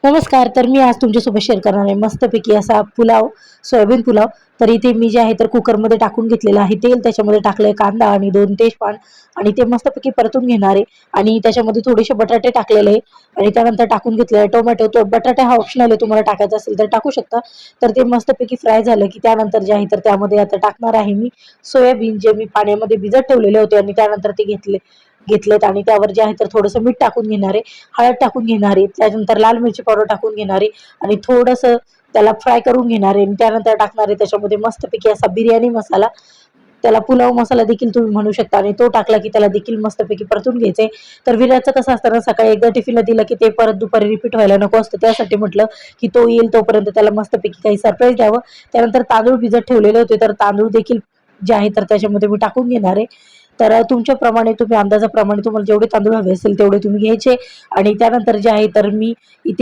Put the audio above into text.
नमस्कार. तर मी आज तुमच्यासोबत शेअर करणार आहे मस्तपैकी असा पुलाव, सोयाबीन पुलाव. तर इथे मी जे आहे तर कुकरमध्ये टाकून घेतलेलं आहे तेल. त्याच्यामध्ये टाकलंय कांदा आणि 2 तेजपान आणि ते मस्तपैकी परतून घेणार आहे आणि त्याच्यामध्ये थोडेसे बटाटे टाकलेले आहे आणि त्यानंतर टाकून घेतलेला आहे टोमॅटो. तो बटाटा हा ऑप्शनल आहे, तुम्हाला टाकायचा असेल तर टाकू शकता. तर ते मस्तपैकी फ्राय झालं की त्यानंतर जे आहे तर त्यामध्ये आता टाकणार आहे मी सोयाबीन, जे मी पाण्यामध्ये भिजत ठेवलेले होते आणि त्यानंतर ते घेतलेत आणि त्यावर जे आहे तर थोडंसं मीठ टाकून घेणार आहे, हळद टाकून घेणार आहे, त्यानंतर लाल मिरची पावडर टाकून घेणार आहे आणि थोडंसं त्याला फ्राय करून घेणार आहे आणि त्यानंतर टाकणार आहे त्याच्यामध्ये मस्तपैकी असा बिर्याणी मसाला, त्याला पुलाव मसाला देखील तुम्ही म्हणू शकता आणि तो टाकला की त्याला देखील मस्तपैकी परतून घ्यायचंय. तर विराचं कसं असतं ना, सकाळी एकदा टिफिनला दिलं की ते परत दुपारी रिपीट व्हायला नको असतं. त्यासाठी म्हटलं की तो येईल तोपर्यंत त्याला मस्तपैकी काही सरप्राईज द्यावं. त्यानंतर तांदूळ भिजत ठेवलेले होते, तर तांदूळ देखील जे आहे तर त्याच्यामध्ये मी टाकून घेणार आहे. तर तुमच्याप्रमाणे तुम्ही अंदाजाप्रमाणे तुम्हाला जेवढे तांदूळ हवे असेल तेवढे तुम्ही घ्यायचे आणि त्यानंतर जे आहे तर मी इथे